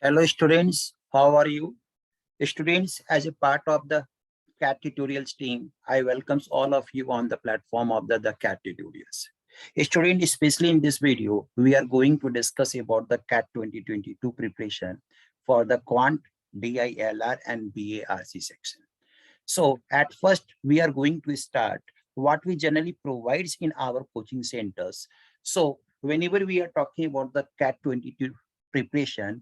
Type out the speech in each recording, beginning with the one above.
Hello students, how are you? Students, as a part of the CAT tutorials team, I welcome all of you on the platform of the CAT tutorials. Student, especially in this video, we are going to discuss about the CAT 2022 preparation for the Quant, DILR and BARC section. So at first, we are going to start what we generally provides in our coaching centers. So whenever we are talking about the CAT 22 preparation,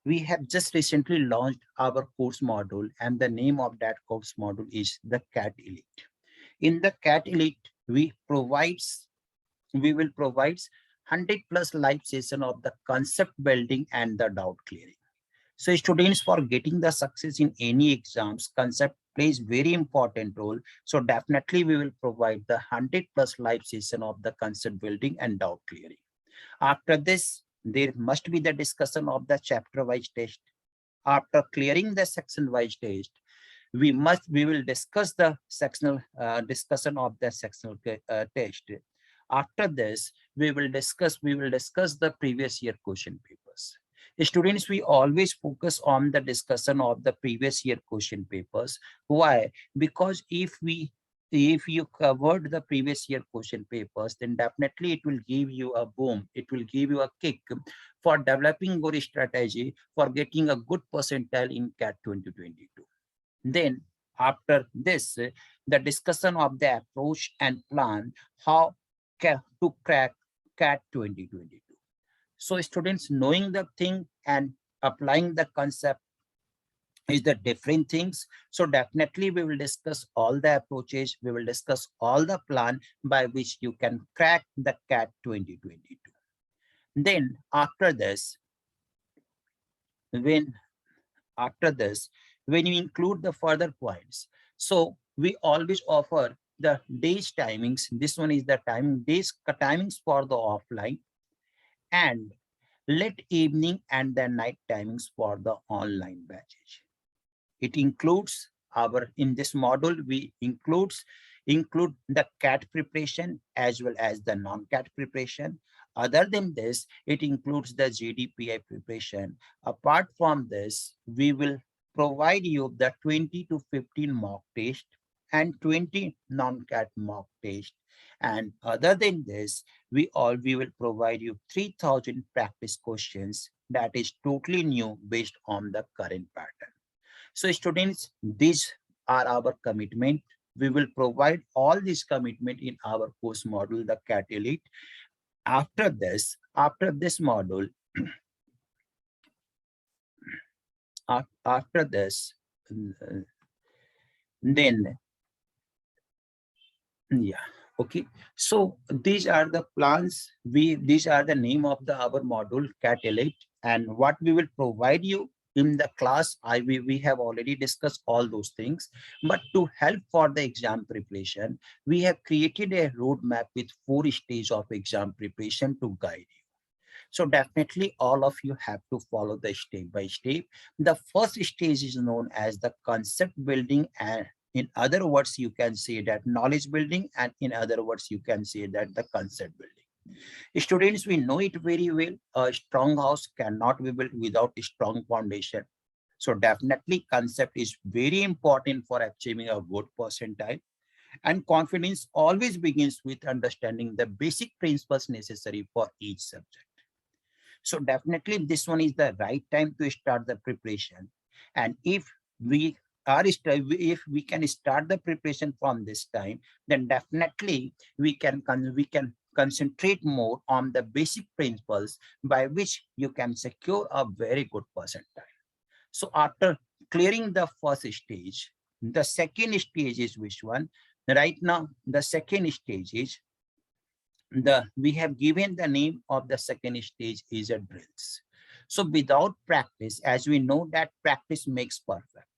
we have just recently launched our course module, and the name of that course module is the CAT Elite. In the CAT Elite, we will provide 100 plus live session of the concept building and the doubt clearing. So students, for getting the success in any exams, concept plays very important role. So definitely we will provide the 100 plus live session of the concept building and doubt clearing. After this, there must be the discussion of the chapter-wise test. After clearing the section-wise test, we will discuss the sectional discussion of the sectional test. After this, we will discuss the previous year question papers. Students, we always focus on the discussion of the previous year question papers. Why? Because if you covered the previous year question papers, then definitely it will give you a boom. It will give you a kick for developing your strategy for getting a good percentile in CAT 2022. Then after this, the discussion of the approach and plan how to crack CAT 2022. So students, knowing the thing and applying the concept is the different things. So definitely we will discuss all the approaches. We will discuss all the plan by which you can crack the CAT 2022. Then after this, when you include the further points, so we always offer the days timings. This one is the timings for the offline, and late evening and the night timings for the online batches. It includes in this module, we include the CAT preparation as well as the non-CAT preparation. Other than this, it includes the GDPI preparation. Apart from this, we will provide you the 20 to 15 mock test and 20 non-CAT mock test. And other than this, we will provide you 3,000 practice questions that is totally new based on the current pattern. So students, these are our commitment. We will provide all this commitment in our course module, the CAT Elite. After this module, after this, then, yeah, okay. So these are the plans. These are the name of our module, CAT Elite, and what we will provide you in the class. We have already discussed all those things, but to help for the exam preparation, we have created a roadmap with 4 stages of exam preparation to guide you. So definitely all of you have to follow the step by step. The first stage is known as the concept building, and in other words, you can say that knowledge building, and in other words, you can say that the concept building. Students, we know it very well. A strong house cannot be built without a strong foundation. So definitely concept is very important for achieving a good percentile. And confidence always begins with understanding the basic principles necessary for each subject. So definitely this one is the right time to start the preparation. And if we can start the preparation from this time, then definitely we can concentrate more on the basic principles by which you can secure a very good percentile. So after clearing the first stage, the second stage is which one? Right now, the second stage is we have given the name of the second stage is a drills. So without practice, as we know that practice makes perfect.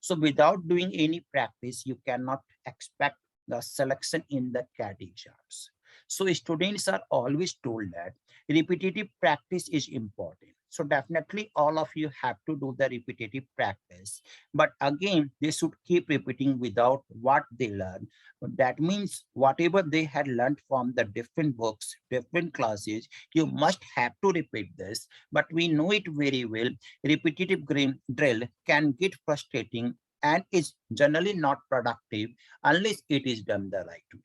So without doing any practice, you cannot expect the selection in the CAT exams. So students are always told that repetitive practice is important. So definitely all of you have to do the repetitive practice. But again, they should keep repeating without what they learn. That means whatever they had learned from the different books, different classes, you must have to repeat this. But we know it very well. Repetitive drill can get frustrating and is generally not productive unless it is done the right way.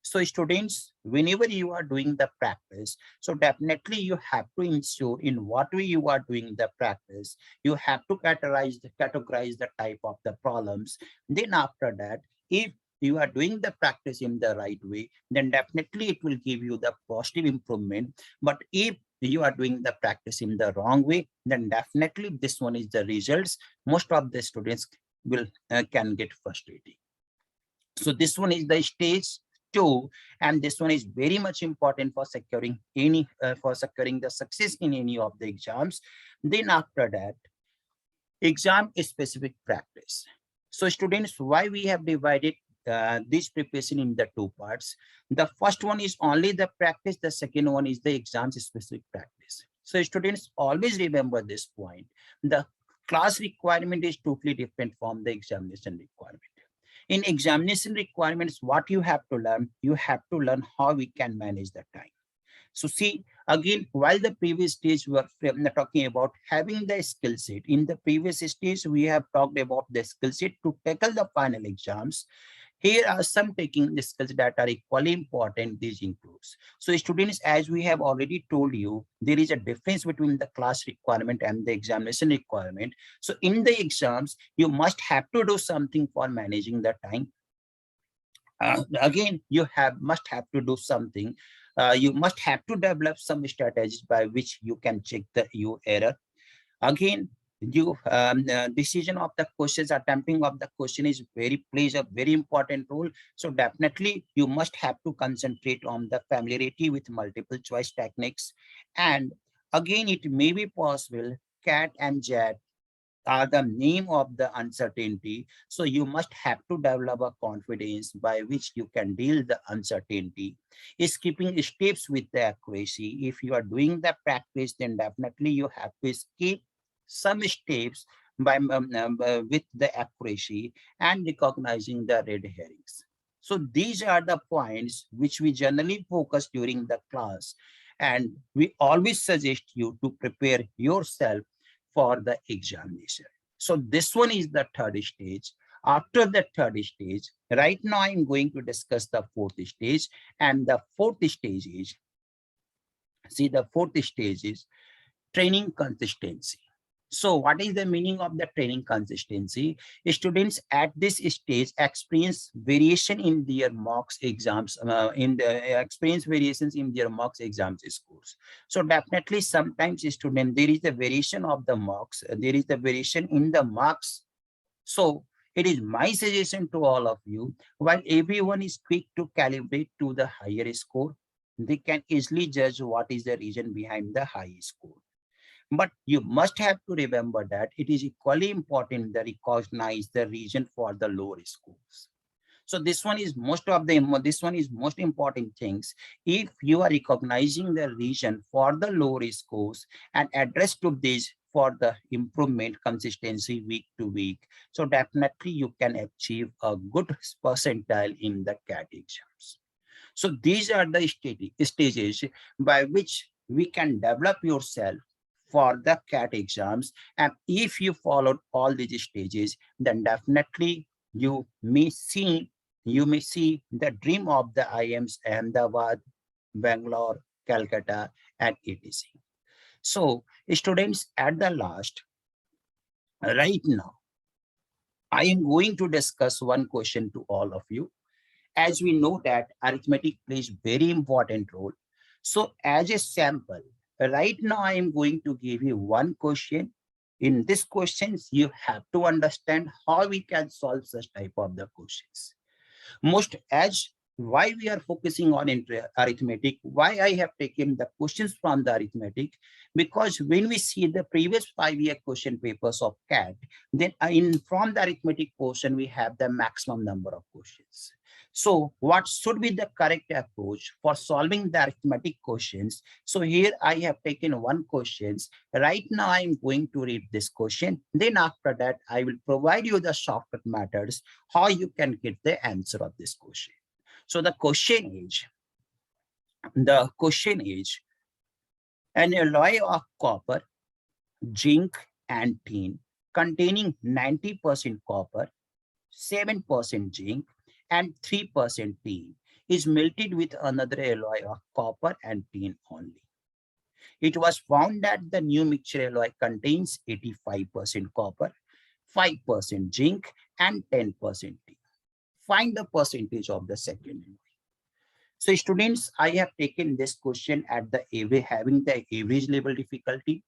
So students, whenever you are doing the practice, so definitely you have to ensure in what way you are doing the practice. You have to categorize the type of the problems. Then after that, if you are doing the practice in the right way, then definitely it will give you the positive improvement. But if you are doing the practice in the wrong way, then definitely this one is the results. Most of the students will can get frustrated. So this one is the stage two, and this one is very much important for securing the success in any of the exams. Then after that, exam specific practice. So students, why we have divided this preparation in the two parts? The first one is only the practice. The second one is the exam specific practice. So students, always remember this point. The class requirement is totally different from the examination requirement. In examination requirements, what you have to learn how we can manage the time. So see, again, while the previous stage we were talking about having the skill set, in the previous stage, we have talked about the skill set to tackle the final exams. Here are some taking the skills that are equally important. These includes. So students, as we have already told you, there is a difference between the class requirement and the examination requirement. So in the exams, you must have to do something for managing the time. Again, you must have to do something. You must have to develop some strategies by which you can check the error. Again, decision of the questions, attempting of the question is plays a very important role. So definitely you must have to concentrate on the familiarity with multiple choice techniques. And again, it may be possible cat and jet are the name of the uncertainty. So you must have to develop a confidence by which you can deal the uncertainty. Skipping steps with the accuracy. If you are doing the practice, then definitely you have to skip some steps with the accuracy and recognizing the red herrings. So these are the points which we generally focus during the class. And we always suggest you to prepare yourself for the examination. So this one is the third stage. After the third stage, right now I'm going to discuss the fourth stage. And the fourth stage is, the fourth stage is training consistency. So what is the meaning of the training consistency? Students at this stage experience variation in their mocks exams, experience variations in their mocks exams scores. So definitely sometimes there is a variation of the mocks, there is a variation in the marks. So it is my suggestion to all of you, while everyone is quick to calibrate to the higher score, they can easily judge what is the reason behind the high score. But you must have to remember that it is equally important to recognize the reason for the lower scores. So this one is most important things. If you are recognizing the reason for the lower scores and address to this for the improvement consistency week to week, so definitely you can achieve a good percentile in the CAT exams. So these are the stages by which we can develop yourself for the CAT exams. And if you followed all these stages, then definitely you may see the dream of the IIMs Ahmedabad, Bangalore, Calcutta, and etc. So students, at the last, right now, I am going to discuss one question to all of you. As we know that arithmetic plays very important role. So as a sample, right now I am going to give you one question. In this questions, you have to understand how we can solve such type of the questions. Most as why we are focusing on arithmetic, why I have taken the questions from the arithmetic, because when we see the previous 5-year question papers of CAT, then from the arithmetic portion, we have the maximum number of questions. So what should be the correct approach for solving the arithmetic questions? So here I have taken one questions. Right now I am going to read this question. Then after that, I will provide you the shortcut methods, how you can get the answer of this question. So the question is an alloy of copper, zinc, and tin containing 90% copper, 7% zinc, and 3% tin is melted with another alloy of copper and tin only. It was found that the new mixture alloy contains 85% copper, 5% zinc, and 10% tin. Find the percentage of the second alloy. So students, I have taken this question at the average, having the average level difficulty.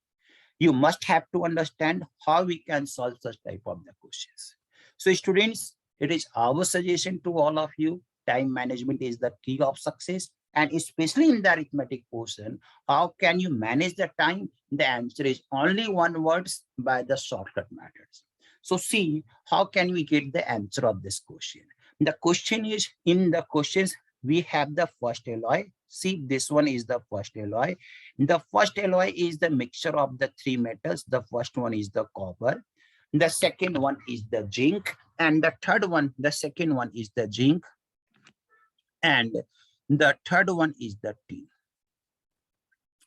You must have to understand how we can solve such type of the questions. So students, it is our suggestion to all of you, time management is the key of success. And especially in the arithmetic portion, how can you manage the time? The answer is only one words, by the shortcut methods. So see, how can we get the answer of this question? The question is, in the questions, we have the first alloy. See, this one is the first alloy. The first alloy is the mixture of the three metals. The first one is the copper. The second one is the zinc. And the second one is the zinc. And the third one is the tin.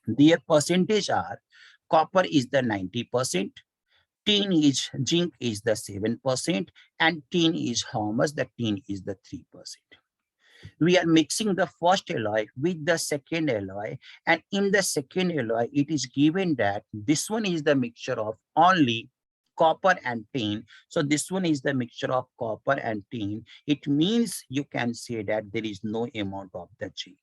Their percentage are copper is the 90%, zinc is the 7%, and tin is how much? The tin is the 3%. We are mixing the first alloy with the second alloy, and in the second alloy it is given that this one is the mixture of only copper and tin. So this one is the mixture of copper and tin. It means you can say that there is no amount of the zinc.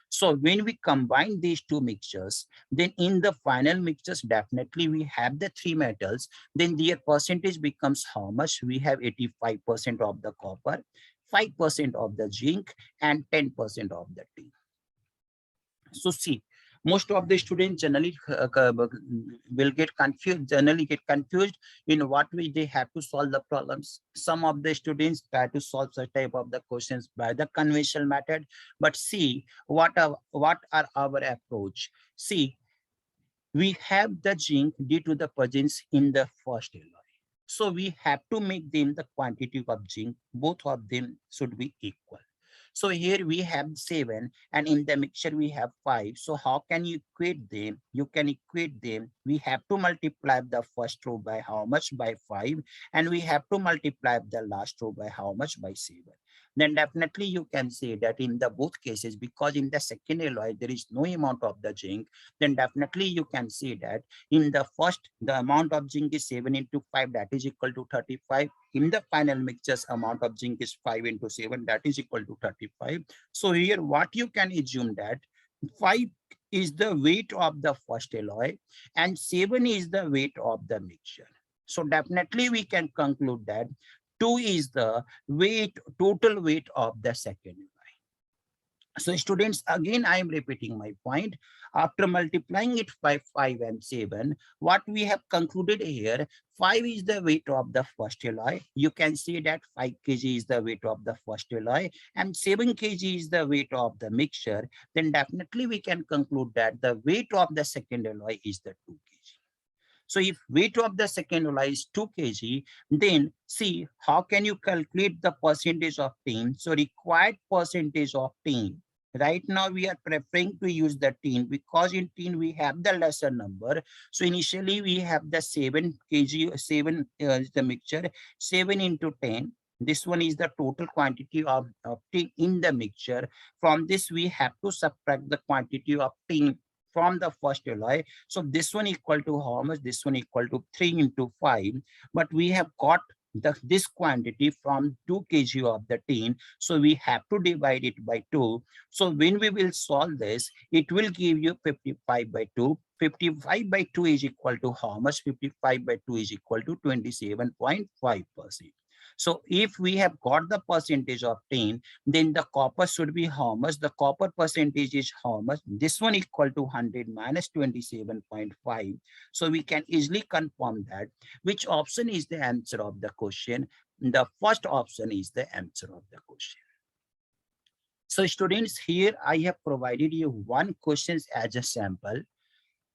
So when we combine these two mixtures, then in the final mixtures, definitely we have the three metals, then their percentage becomes how much? We have 85% of the copper, 5% of the zinc, and 10% of the tin. So see, most of the students generally generally get confused in what way they have to solve the problems. Some of the students try to solve such type of the questions by the conventional method, but see what are our approach. See, we have the zinc due to the presence in the first alloy. So we have to make them the quantity of zinc, both of them should be equal. So here we have 7 and in the mixture we have 5. So how can you equate them? You can equate them. We have to multiply the first row by how much? By 5. And we have to multiply the last row by how much? By 7. Then definitely you can say that in the both cases, because in the second alloy there is no amount of the zinc, then definitely you can see that in the first, the amount of zinc is 7 into 5, that is equal to 35. In the final mixtures, amount of zinc is 5 into 7, that is equal to 35. So here what you can assume that 5 is the weight of the first alloy and 7 is the weight of the mixture. So definitely we can conclude that 2 is the total weight of the second alloy. So students, again, I am repeating my point. After multiplying it by 5 and 7, what we have concluded here, 5 is the weight of the first alloy. You can see that 5 kg is the weight of the first alloy and 7 kg is the weight of the mixture. Then definitely we can conclude that the weight of the second alloy is the 2 kg. So if weight of the second alloy is 2 kg, then see how can you calculate the percentage of tin. So required percentage of tin. Right now we are preferring to use the tin because in tin we have the lesser number. So initially we have the 7 kg, 7 is the mixture, 7 into 10. This one is the total quantity of tin in the mixture. From this we have to subtract the quantity of tin from the first alloy. So this one equal to how much? This one equal to 3 into 5. But we have got this quantity from 2 kg of the tin. So we have to divide it by 2. So when we will solve this, it will give you 55 by 2. 55 by 2 is equal to how much? 55 by 2 is equal to 27.5%. So if we have got the percentage of tin, then the copper should be how much? The copper percentage is how much? This one equal to 100 minus 27.5. So we can easily confirm that which option is the answer of the question. The first option is the answer of the question. So students, here I have provided you one questions as a sample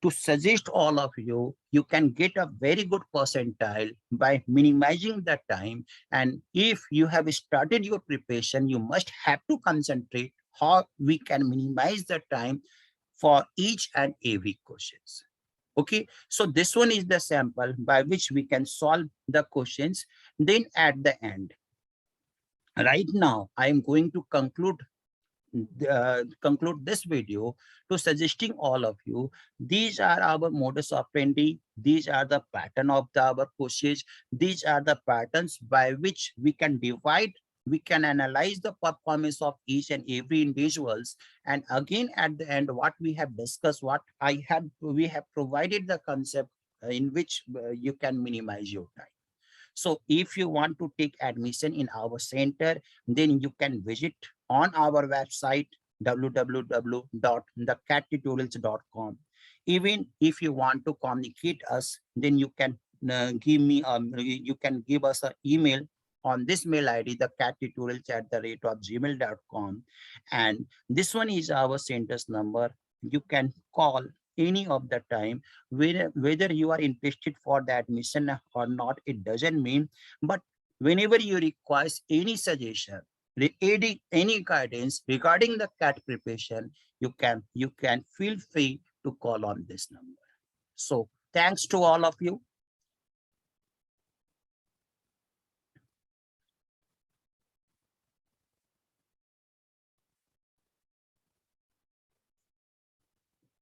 to suggest all of you, you can get a very good percentile by minimizing the time. And if you have started your preparation, you must have to concentrate how we can minimize the time for each and every questions. Okay, so this one is the sample by which we can solve the questions. Then at the end, right now, I am going to conclude this video to suggesting all of you, these are our modus operandi, these are the pattern of our courses, these are the patterns by which we can divide, we can analyze the performance of each and every individuals. And again at the end, what we have discussed, what we have provided the concept in which you can minimize your time. So if you want to take admission in our center, then you can visit on our website www.thecattutorials.com. Even if you want to communicate us, then you can you can give us an email on this mail ID, the cattutorials@gmail.com. And this one is our center's number. You can call any of the time, whether you are interested for the admission or not, it doesn't mean. But whenever you require any suggestion, any guidance regarding the cat preparation, you can feel free to call on this number. So thanks to all of you.